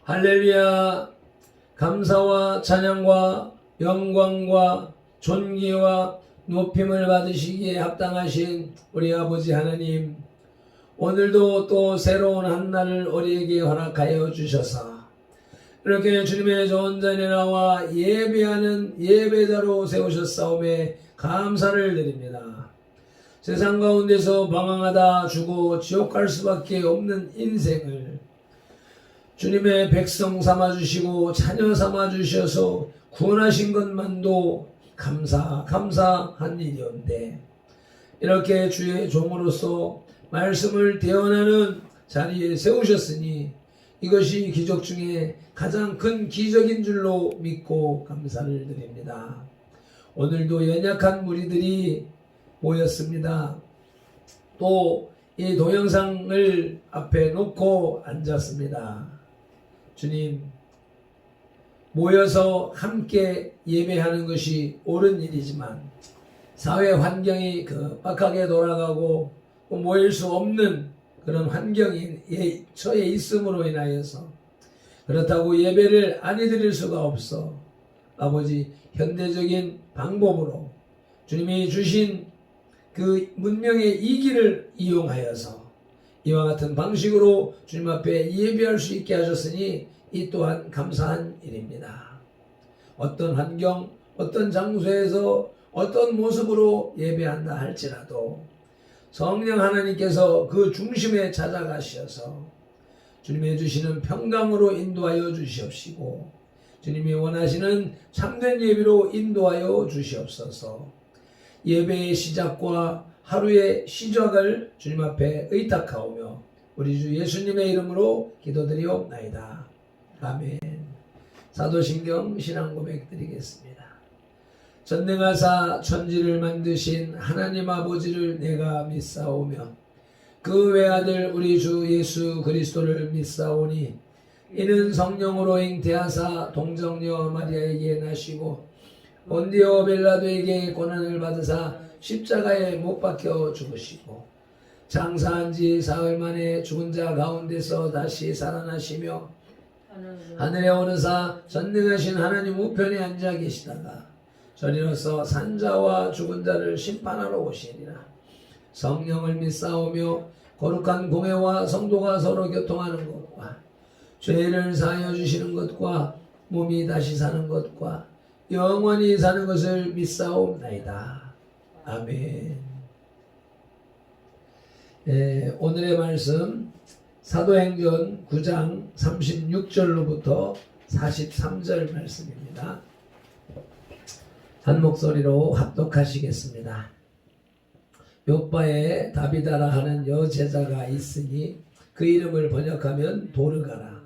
할렐루야. 감사와 찬양과 영광과 존귀와 높임을 받으시기에 합당하신 우리 아버지 하나님, 오늘도 또 새로운 한 날을 우리에게 허락하여 주셔서 이렇게 주님의 좋은 자리에 나와 예배하는 예배자로 세우셨사오매 감사를 드립니다. 세상 가운데서 방황하다 죽어 지옥 갈 수밖에 없는 인생을 주님의 백성 삼아주시고 자녀 삼아주셔서 구원하신 것만도 감사한 일이온데, 이렇게 주의 종으로서 말씀을 대언하는 자리에 세우셨으니 이것이 기적 중에 가장 큰 기적인 줄로 믿고 감사를 드립니다. 오늘도 연약한 무리들이 모였습니다. 또 이 동영상을 앞에 놓고 앉았습니다. 주님, 모여서 함께 예배하는 것이 옳은 일이지만 사회 환경이 급박하게 돌아가고 모일 수 없는 그런 환경이 처해 있음으로 인하여서 그렇다고 예배를 아니 드릴 수가 없어 아버지, 현대적인 방법으로 주님이 주신 그 문명의 이기를 이용하여서 이와 같은 방식으로 주님 앞에 예배할 수 있게 하셨으니 이 또한 감사한 일입니다. 어떤 환경, 어떤 장소에서 어떤 모습으로 예배한다 할지라도 성령 하나님께서 그 중심에 찾아가셔서 주님이 주시는 평강으로 인도하여 주시옵시고 주님이 원하시는 참된 예배로 인도하여 주시옵소서. 예배의 시작과 하루의 시작을 주님 앞에 의탁하오며 우리 주 예수님의 이름으로 기도드리옵나이다. 아멘. 사도신경 신앙고백 드리겠습니다. 전능하사 천지를 만드신 하나님 아버지를 내가 믿사오며 그 외아들 우리 주 예수 그리스도를 믿사오니 이는 성령으로 잉태하사 동정녀 마리아에게 나시고 본디오 빌라도에게 고난을 받으사 십자가에 못 박혀 죽으시고 장사한 지 사흘 만에 죽은 자 가운데서 다시 살아나시며 하늘에 오르사 전능하신 하나님 우편에 앉아 계시다가 저리로서 산자와 죽은 자를 심판하러 오시니라. 성령을 믿사오며 거룩한 공회와 성도가 서로 교통하는 것과 죄를 사하여 주시는 것과 몸이 다시 사는 것과 영원히 사는 것을 믿사옵나이다. 아멘. 오늘의 말씀 사도행전 9장 36절로부터 43절 말씀입니다. 한 목소리로 합독하시겠습니다. 요빠에 다비다라 하는 여제자가 있으니 그 이름을 번역하면 도르가라.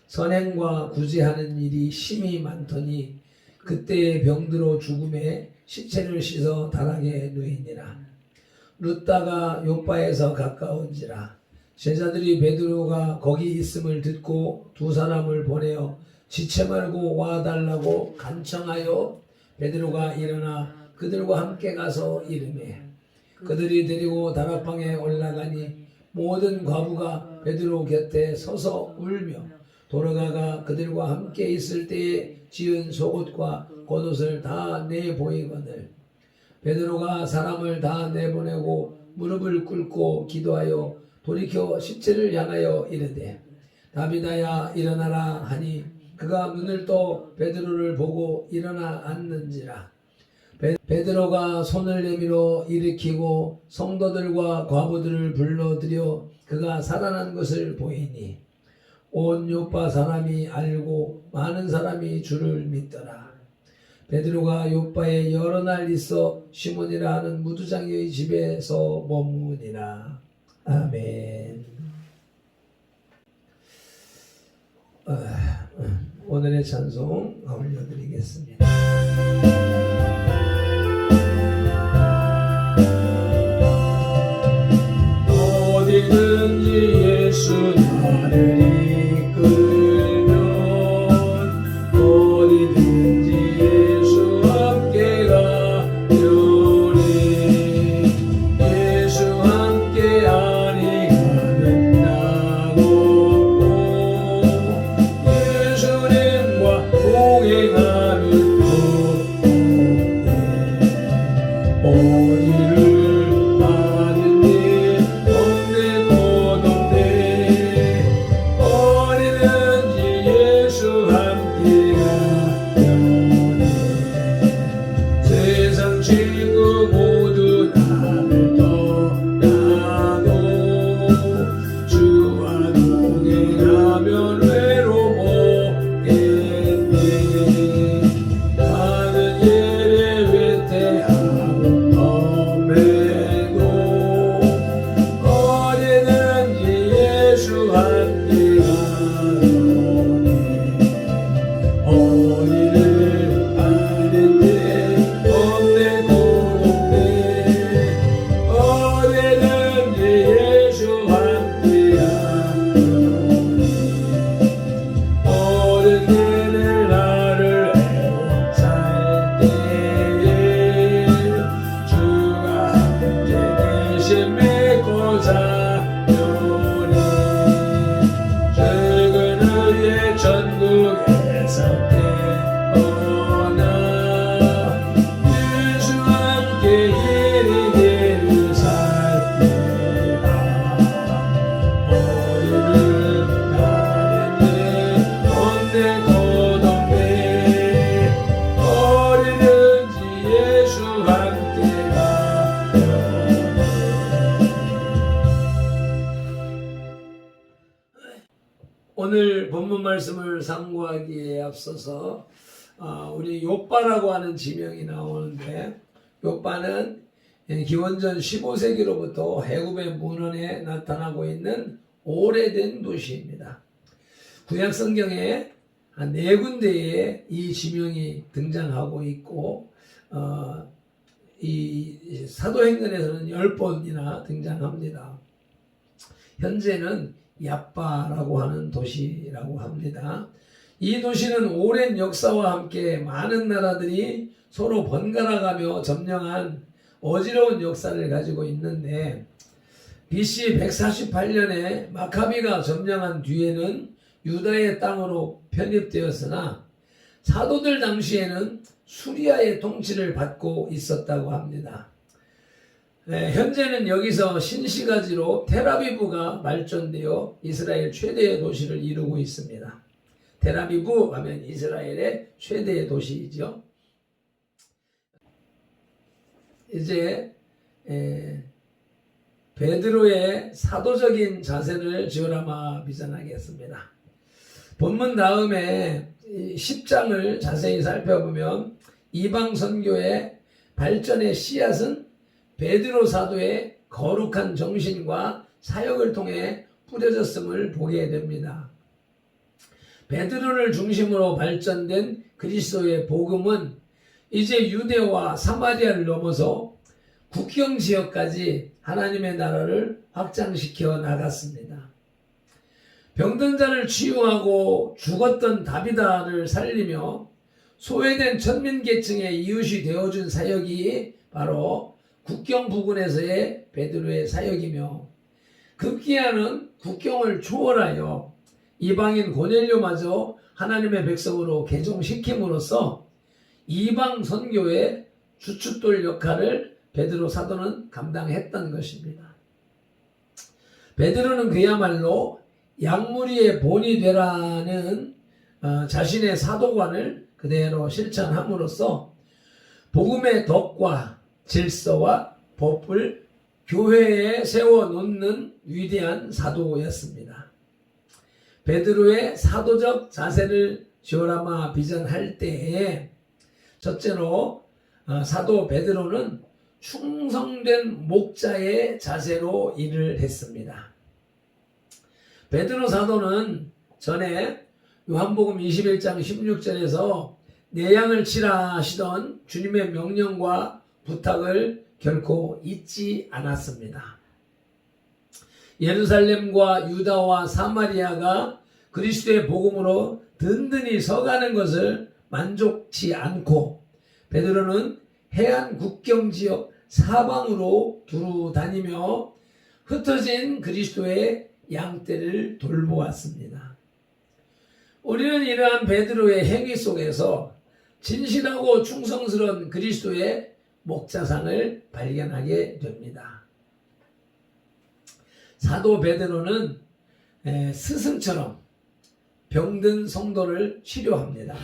선행과 구제하는 일이 심히 많더니 그때의 병들어 죽음에 시체를 씻어 다락에 누이니라. 룻다가 요빠에서 가까운지라. 제자들이 베드로가 거기 있음을 듣고 두 사람을 보내어 지체 말고 와달라고 간청하여 베드로가 일어나 그들과 함께 가서 이르매 그들이 데리고 다락방에 올라가니 모든 과부가 베드로 곁에 서서 울며 도르가가 그들과 함께 있을 때에 지은 속옷과 겉옷을 다 내보이거늘 베드로가 사람을 다 내보내고 무릎을 꿇고 기도하여 돌이켜 시체를 향하여 이르되 다비다야 일어나라 하니 그가 눈을 떠 베드로를 보고 일어나 앉는지라. 베드로가 손을 내밀어 일으키고 성도들과 과부들을 불러들여 그가 살아난 것을 보이니 온 요빠 사람이 알고 많은 사람이 주를 믿더라. 베드로가 요빠에 여러 날 있어 시몬이라 하는 무두장의 집에서 머무니라. 아멘. 오늘의 찬송 올려드리겠습니다. 어디든지 예수 나를 이끌면 어디든지 예수 함께 가려니 예수 함께 하니 가는 나 없고 오늘 본문 말씀을 상고하기에 앞서서 우리 욥바라고 하는 지명이 나오는데, 욥바는 기원전 15세기로부터 애굽의 문헌에 나타나고 있는 오래된 도시입니다. 구약 성경에 한 4군데에 이 지명이 등장하고 있고, 이 사도행전에서는 10번이나 등장합니다. 현재는 얍바라고 하는 도시라고 합니다. 이 도시는 오랜 역사와 함께 많은 나라들이 서로 번갈아가며 점령한 어지러운 역사를 가지고 있는데, BC 148년에 마카비가 점령한 뒤에는 유다의 땅으로 편입되었으나 사도들 당시에는 수리아의 통치를 받고 있었다고 합니다. 현재는 여기서 신시가지로 텔아비브가 발전되어 이스라엘 최대의 도시를 이루고 있습니다. 텔아비브 하면 이스라엘의 최대의 도시이죠. 이제 베드로의 사도적인 자세를 지오라마 비전하겠습니다. 본문 다음에 10장을 자세히 살펴보면 이방 선교의 발전의 씨앗은 베드로 사도의 거룩한 정신과 사역을 통해 뿌려졌음을 보게 됩니다. 베드로를 중심으로 발전된 그리스도의 복음은 이제 유대와 사마리아를 넘어서 국경 지역까지 하나님의 나라를 확장시켜 나갔습니다. 병든 자를 치유하고 죽었던 다비다를 살리며 소외된 천민계층의 이웃이 되어준 사역이 바로 국경 부근에서의 베드로의 사역이며, 급기야는 국경을 초월하여 이방인 고넬료마저 하나님의 백성으로 개종시킴으로써 이방 선교의 주춧돌 역할을 베드로 사도는 감당했던 것입니다. 베드로는 그야말로 양무리의 본이 되라는 자신의 사도관을 그대로 실천함으로써 복음의 덕과 질서와 법을 교회에 세워놓는 위대한 사도였습니다. 베드로의 사도적 자세를 지오라마 비전할 때에 첫째로 사도 베드로는 충성된 목자의 자세로 일을 했습니다. 베드로 사도는 전에 요한복음 21장 16절에서 내 양을 치라 하시던 주님의 명령과 부탁을 결코 잊지 않았습니다. 예루살렘과 유다와 사마리아가 그리스도의 복음으로 든든히 서가는 것을 만족치 않고 베드로는 해안 국경 지역 사방으로 두루 다니며 흩어진 그리스도의 양떼를 돌보았습니다. 우리는 이러한 베드로의 행위 속에서 진실하고 충성스러운 그리스도의 목자상을 발견하게 됩니다. 사도 베드로는 스승처럼 병든 성도를 치료합니다.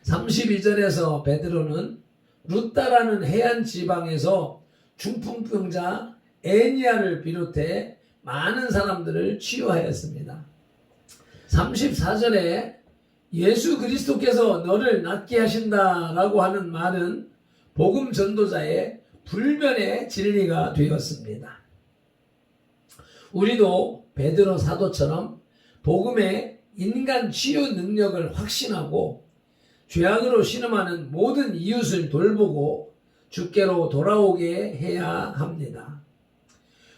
32절에서 베드로는 루따라는 해안 지방에서 중풍병자 에니아를 비롯해 많은 사람들을 치유하였습니다. 34절에 예수 그리스도께서 너를 낫게 하신다라고 하는 말은 복음 전도자의 불변의 진리가 되었습니다. 우리도 베드로 사도처럼 복음의 인간 치유 능력을 확신하고 죄악으로 신음하는 모든 이웃을 돌보고 주께로 돌아오게 해야 합니다.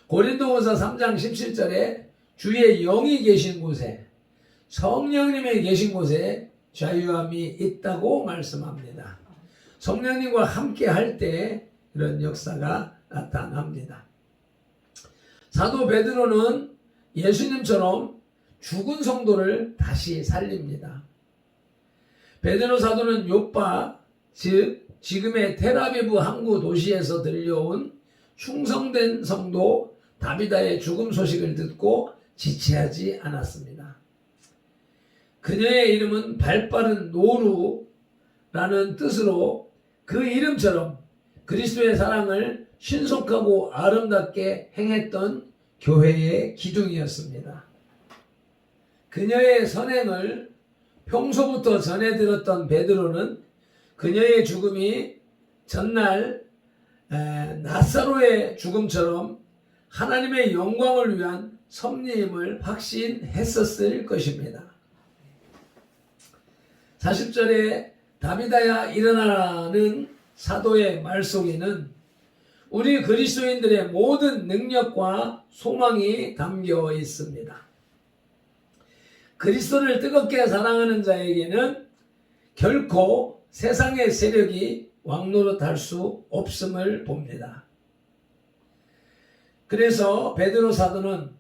고린도후서 3장 17절에 주의 영이 계신 곳에, 성령님이 계신 곳에 자유함이 있다고 말씀합니다. 성령님과 함께 할 때 이런 역사가 나타납니다. 사도 베드로는 예수님처럼 죽은 성도를 다시 살립니다. 베드로 사도는 욥바, 즉 지금의 텔아비브 항구 도시에서 들려온 충성된 성도 다비다의 죽음 소식을 듣고 지체하지 않았습니다. 그녀의 이름은 발빠른 노루라는 뜻으로 그 이름처럼 그리스도의 사랑을 신속하고 아름답게 행했던 교회의 기둥이었습니다. 그녀의 선행을 평소부터 전해 들었던 베드로는 그녀의 죽음이 전날 나사로의 죽음처럼 하나님의 영광을 위한 섭리임을 확신했었을 것입니다. 40절에 다비다야 일어나라는 사도의 말 속에는 우리 그리스도인들의 모든 능력과 소망이 담겨 있습니다. 그리스도를 뜨겁게 사랑하는 자에게는 결코 세상의 세력이 왕노릇할 수 없음을 봅니다. 그래서 베드로 사도는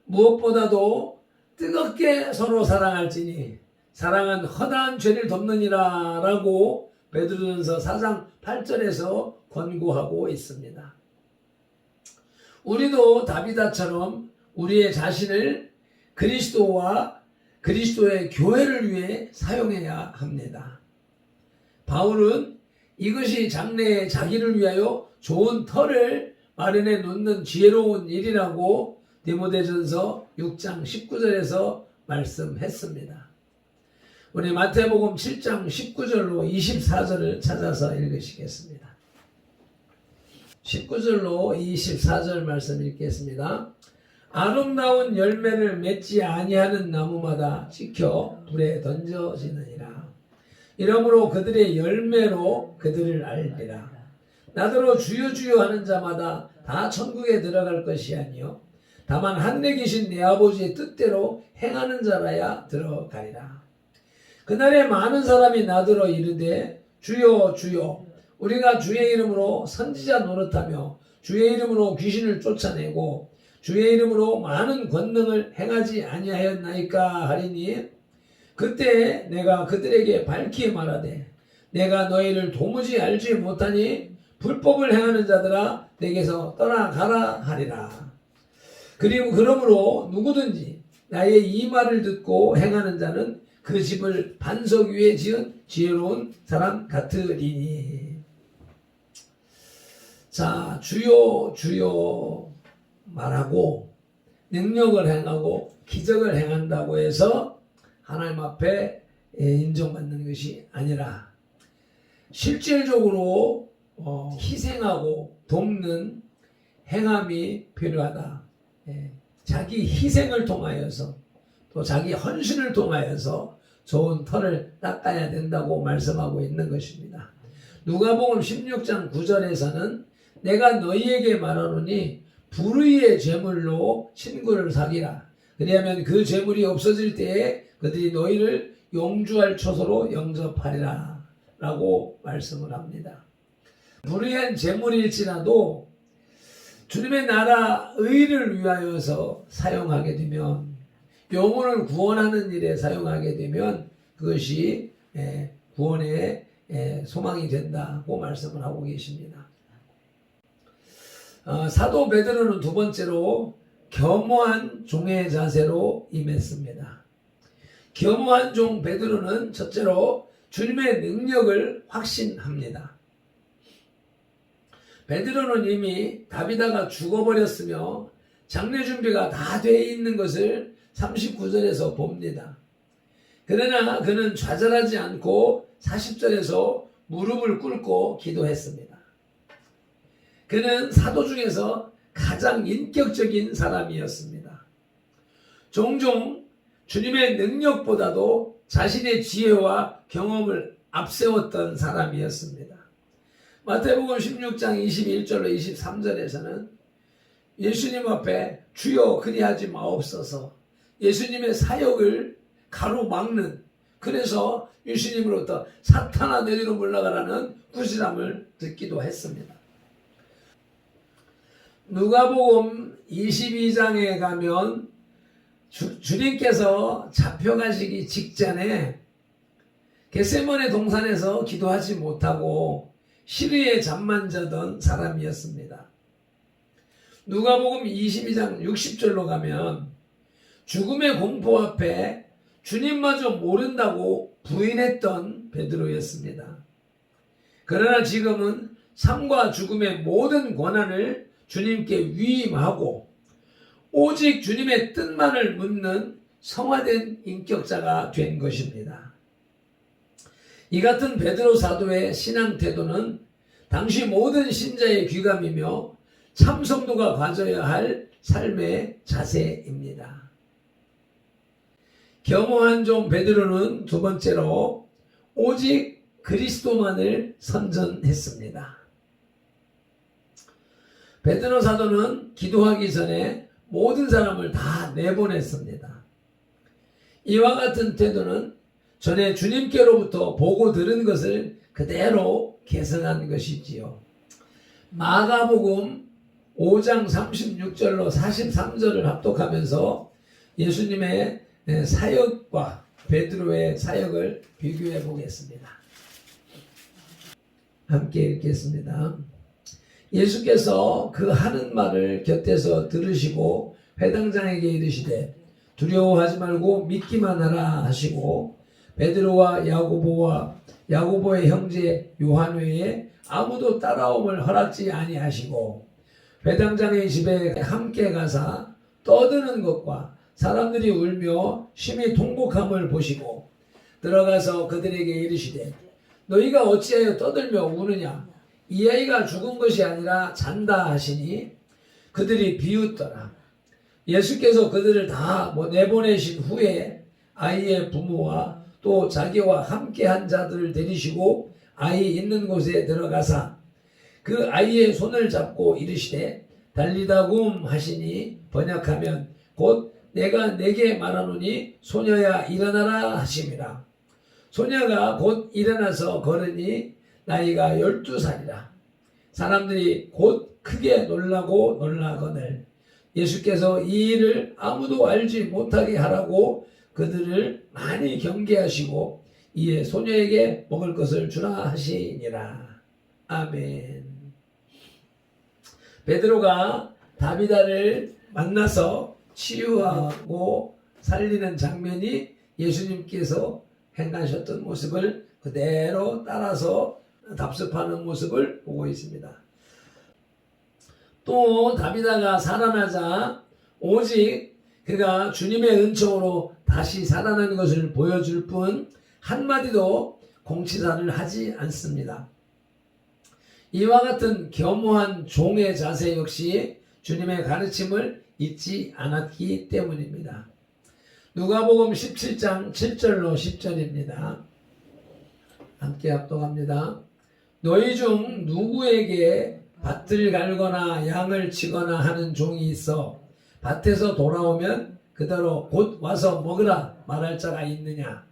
무엇보다도 뜨겁게 서로 사랑할지니 사랑은 허다한 죄를 덮느니라 라고 베드로전서 4장 8절에서 권고하고 있습니다. 우리도 다비다처럼 우리의 자신을 그리스도와 그리스도의 교회를 위해 사용해야 합니다. 바울은 이것이 장래에 자기를 위하여 좋은 터를 마련해 놓는 지혜로운 일이라고 디모데전서 6장 19절에서 말씀했습니다. 우리 마태복음 7장 19절로 24절을 찾아서 읽으시겠습니다. 19절로 24절 말씀 읽겠습니다. 아름다운 열매를 맺지 아니하는 나무마다 찍혀 불에 던져지느니라. 이러므로 그들의 열매로 그들을 알리라. 나더러 주여 주여 하는 자마다 다 천국에 들어갈 것이 아니요 다만 하늘에 계신 내 아버지의 뜻대로 행하는 자라야 들어가리라. 그날에 많은 사람이 나더러 이르되 주여 주여 우리가 주의 이름으로 선지자 노릇하며 주의 이름으로 귀신을 쫓아내고 주의 이름으로 많은 권능을 행하지 아니하였나이까 하리니 그때 내가 그들에게 밝히 말하되 내가 너희를 도무지 알지 못하니 불법을 행하는 자들아 내게서 떠나가라 하리라. 그리고 그러므로 누구든지 나의 이 말을 듣고 행하는 자는 그 집을 반석 위에 지은 지혜로운 사람 같으리니. 자, 주여 주여 말하고 능력을 행하고 기적을 행한다고 해서 하나님 앞에 인정받는 것이 아니라 실질적으로 희생하고 돕는 행함이 필요하다. 자기 희생을 통하여서 또 자기 헌신을 통하여서 좋은 터를 닦아야 된다고 말씀하고 있는 것입니다. 누가복음 16장 9절에서는 내가 너희에게 말하노니 불의의 제물로 친구를 사귀라. 그리하면 그 제물이 없어질 때에 그들이 너희를 용주할 처소로 영접하리라 라고 말씀을 합니다. 불의한 제물일지라도 주님의 나라 의를 위하여서 사용하게 되면 영혼을 구원하는 일에 사용하게 되면 그것이 구원의 소망이 된다고 말씀을 하고 계십니다. 사도 베드로는 두 번째로 겸허한 종의 자세로 임했습니다. 겸허한 종 베드로는 첫째로 주님의 능력을 확신합니다. 베드로는 이미 다비다가 죽어버렸으며 장례 준비가 다 돼 있는 것을 39절에서 봅니다. 그러나 그는 좌절하지 않고 40절에서 무릎을 꿇고 기도했습니다. 그는 사도 중에서 가장 인격적인 사람이었습니다. 종종 주님의 능력보다도 자신의 지혜와 경험을 앞세웠던 사람이었습니다. 마태복음 16장 21절로 23절에서는 예수님 앞에 주여 그리하지 마옵소서 예수님의 사역을 가로막는 그래서 예수님으로부터 사탄아 내리로 물러가라는 꾸지람을 듣기도 했습니다. 누가복음 22장에 가면 주님께서 잡혀가시기 직전에 겟세마네 동산에서 기도하지 못하고 시리에 잠만 자던 사람이었습니다. 누가복음 22장 60절로 가면 죽음의 공포 앞에 주님마저 모른다고 부인했던 베드로였습니다. 그러나 지금은 삶과 죽음의 모든 권한을 주님께 위임하고 오직 주님의 뜻만을 묻는 성화된 인격자가 된 것입니다. 이 같은 베드로 사도의 신앙 태도는 당시 모든 신자의 귀감이며 참 성도가 가져야 할 삶의 자세입니다. 겸허한 종 베드로는 두 번째로 오직 그리스도만을 선전했습니다. 베드로 사도는 기도하기 전에 모든 사람을 다 내보냈습니다. 이와 같은 태도는 전에 주님께로부터 보고 들은 것을 그대로 계승한 것이지요. 마가복음 5장 36절로 43절을 합독하면서 예수님의 사역과 베드로의 사역을 비교해 보겠습니다. 함께 읽겠습니다. 예수께서 그 하는 말을 곁에서 들으시고 회당장에게 이르시되 두려워하지 말고 믿기만 하라 하시고 베드로와 야고보와 야고보의 형제 요한 외에 아무도 따라옴을 허락지 아니하시고 회당장의 집에 함께 가사 떠드는 것과 사람들이 울며 심히 통곡함을 보시고 들어가서 그들에게 이르시되 너희가 어찌하여 떠들며 우느냐 이 아이가 죽은 것이 아니라 잔다 하시니 그들이 비웃더라. 예수께서 그들을 다 내보내신 후에 아이의 부모와 또 자기와 함께한 자들을 데리시고 아이 있는 곳에 들어가사 그 아이의 손을 잡고 이르시되 달리다굼 하시니 번역하면 곧 내가 네게 말하노니 소녀야 일어나라 하심이라. 소녀가 곧 일어나서 걸으니 나이가 12살이라. 사람들이 곧 크게 놀라고 놀라거늘 예수께서 이 일을 아무도 알지 못하게 하라고 그들을 많이 경계하시고 이에 소녀에게 먹을 것을 주라 하시니라. 아멘. 베드로가 다비다를 만나서 치유하고 살리는 장면이 예수님께서 행하셨던 모습을 그대로 따라서 답습하는 모습을 보고 있습니다. 또 다비다가 살아나자 오직 그가 주님의 은총으로 다시 살아나는 것을 보여줄 뿐 한마디도 공치사를 하지 않습니다. 이와 같은 겸허한 종의 자세 역시 주님의 가르침을 잊지 않았기 때문입니다. 누가복음 17장 7절로 10절입니다. 함께 합독합니다. 너희 중 누구에게 밭을 갈거나 양을 치거나 하는 종이 있어 밭에서 돌아오면 그대로 곧 와서 먹으라 말할 자가 있느냐.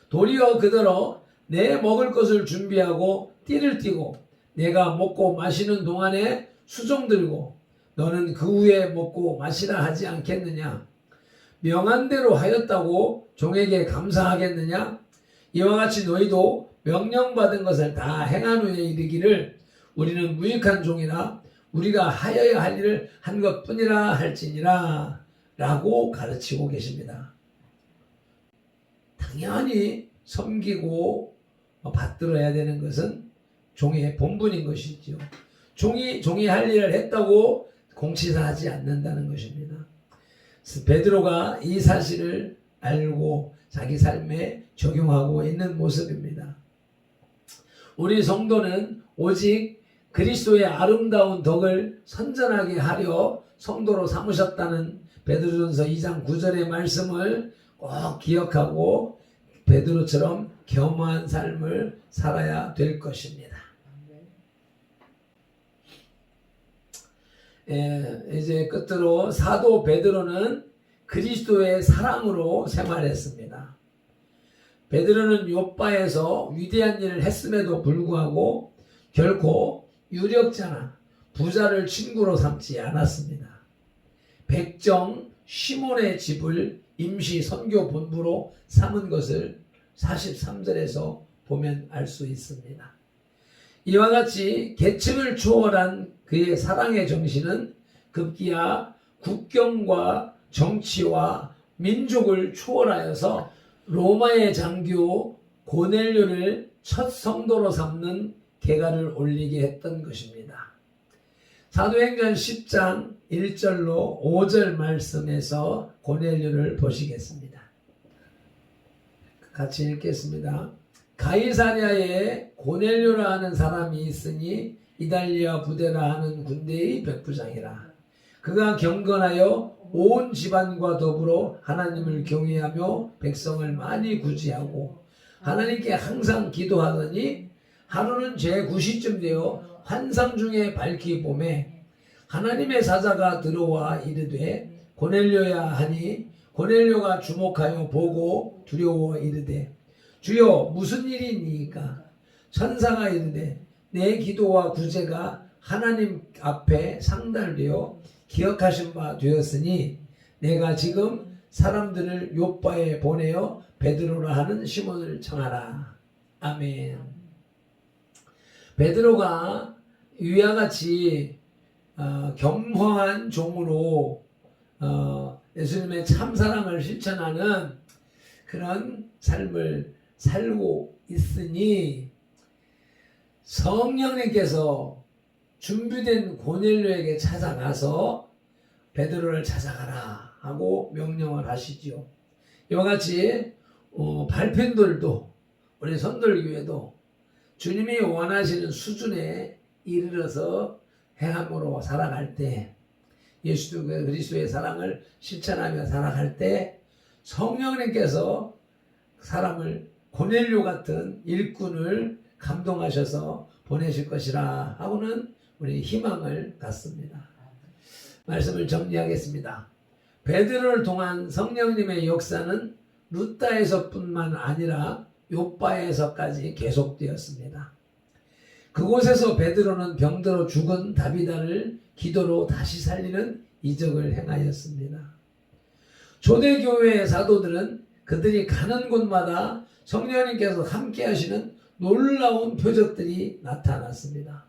도리어 그대로 내 먹을 것을 준비하고 띠를 띠고 내가 먹고 마시는 동안에 수종 들고 너는 그 후에 먹고 마시라 하지 않겠느냐. 명한 대로 하였다고 종에게 감사하겠느냐. 이와 같이 너희도 명령받은 것을 다 행한 후에 이르기를 우리는 무익한 종이라 우리가 하여야 할 일을 한 것뿐이라 할지니라 라고 가르치고 계십니다. 당연히 섬기고 받들어야 되는 것은 종의 본분인 것이죠. 종이 할 일을 했다고 공치사하지 않는다는 것입니다. 베드로가 이 사실을 알고 자기 삶에 적용하고 있는 모습입니다. 우리 성도는 오직 그리스도의 아름다운 덕을 선전하게 하려 성도로 삼으셨다는 베드로전서 2장 9절의 말씀을 꼭 기억하고 베드로처럼 겸허한 삶을 살아야 될 것입니다. 이제 끝으로 사도 베드로는 그리스도의 사랑으로 생활했습니다. 베드로는 욥바에서 위대한 일을 했음에도 불구하고 결코 유력자나 부자를 친구로 삼지 않았습니다. 백정 시몬의 집을 임시 선교 본부로 삼은 것을 43절에서 보면 알 수 있습니다. 이와 같이 계층을 초월한 그의 사랑의 정신은 급기야 국경과 정치와 민족을 초월하여서 로마의 장교 고넬료를 첫 성도로 삼는 계가를 올리게 했던 것입니다. 사도행전 10장 1절로 5절 말씀에서 고넬료를 보시겠습니다. 같이 읽겠습니다. 가이사랴에 고넬료라 하는 사람이 있으니 이달리아 부대라 하는 군대의 백부장이라. 그가 경건하여 온 집안과 더불어 하나님을 경외하며 백성을 많이 구제하고 하나님께 항상 기도하더니 하루는 제9시쯤 되어 환상 중에 밝히 보매 하나님의 사자가 들어와 이르되 고넬료야 하니 고넬료가 주목하여 보고 두려워 이르되 주여 무슨 일이니까? 천사가 이르되 내 기도와 구제가 하나님 앞에 상달되어 기억하신 바 되었으니 내가 지금 사람들을 요바에 보내어 베드로라 하는 시몬을 청하라. 아멘. 베드로가 위와 같이 겸허한 종으로 예수님의 참사랑을 실천하는 그런 삶을 살고 있으니 성령님께서 준비된 고넬료에게 찾아가서 베드로를 찾아가라 하고 명령을 하시죠. 이와 같이 발편들도 우리 선돌교회도 주님이 원하시는 수준에 이르러서 행함으로 살아갈 때 예수 그리스도의 사랑을 실천하며 살아갈 때 성령님께서 사람을 고넬료 같은 일꾼을 감동하셔서 보내실 것이라 하고는 우리 희망을 갖습니다. 말씀을 정리하겠습니다. 베드로를 통한 성령님의 역사는 루다에서뿐만 아니라 요바에서까지 계속되었습니다. 그곳에서 베드로는 병들어 죽은 다비다를 기도로 다시 살리는 이적을 행하였습니다. 초대교회의 사도들은 그들이 가는 곳마다 성령님께서 함께 하시는 놀라운 표적들이 나타났습니다.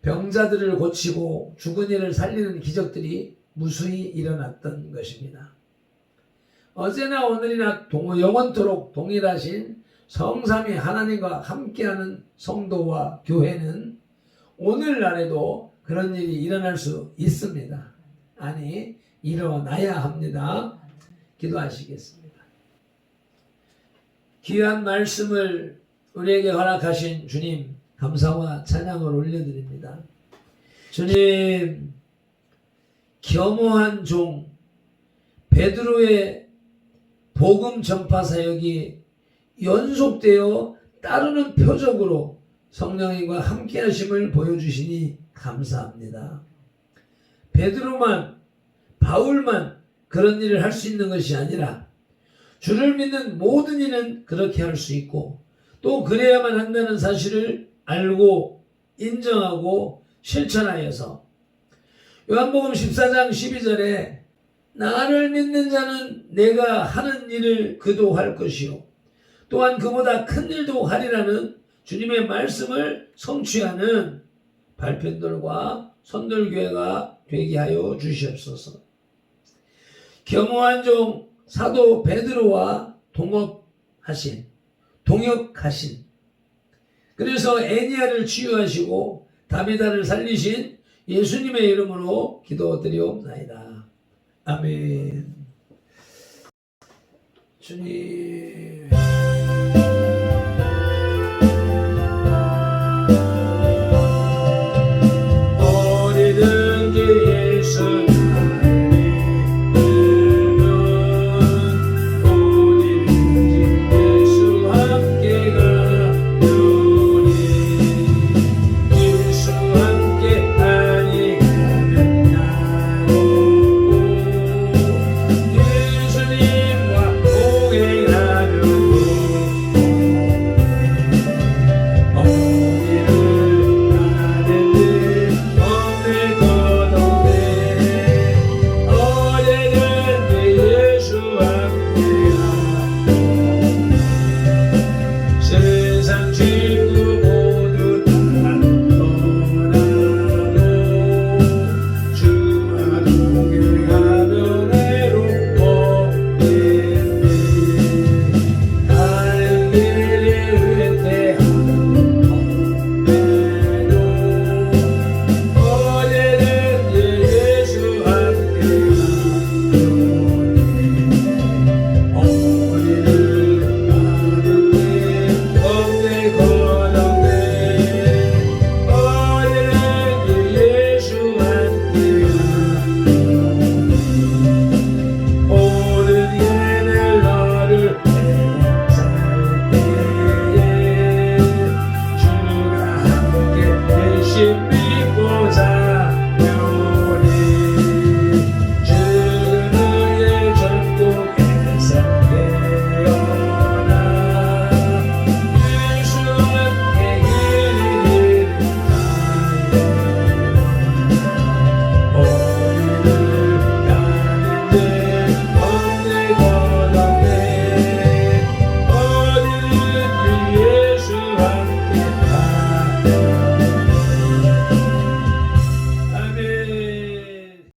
병자들을 고치고 죽은 이를 살리는 기적들이 무수히 일어났던 것입니다. 어제나 오늘이나 영원토록 동일하신 성삼위 하나님과 함께하는 성도와 교회는 오늘날에도 그런 일이 일어날 수 있습니다. 아니, 일어나야 합니다. 기도하시겠습니다. 귀한 말씀을 우리에게 허락하신 주님 감사와 찬양을 올려드립니다. 주님, 겸허한 종 베드로의 복음 전파 사역이 연속되어 따르는 표적으로 성령님과 함께 하심을 보여주시니 감사합니다. 베드로만, 바울만 그런 일을 할 수 있는 것이 아니라 주를 믿는 모든 이는 그렇게 할 수 있고 또 그래야만 한다는 사실을 알고 인정하고 실천하여서 요한복음 14장 12절에 나를 믿는 자는 내가 하는 일을 그도 할 것이요 또한 그보다 큰 일도 하리라는 주님의 말씀을 성취하는 발편들과 선돌교회가 되게 하여 주시옵소서. 겸허한 종 사도 베드로와 동역하신 그래서 애니야를 치유하시고 다비다를 살리신 예수님의 이름으로 기도드리옵나이다. 아멘. 주님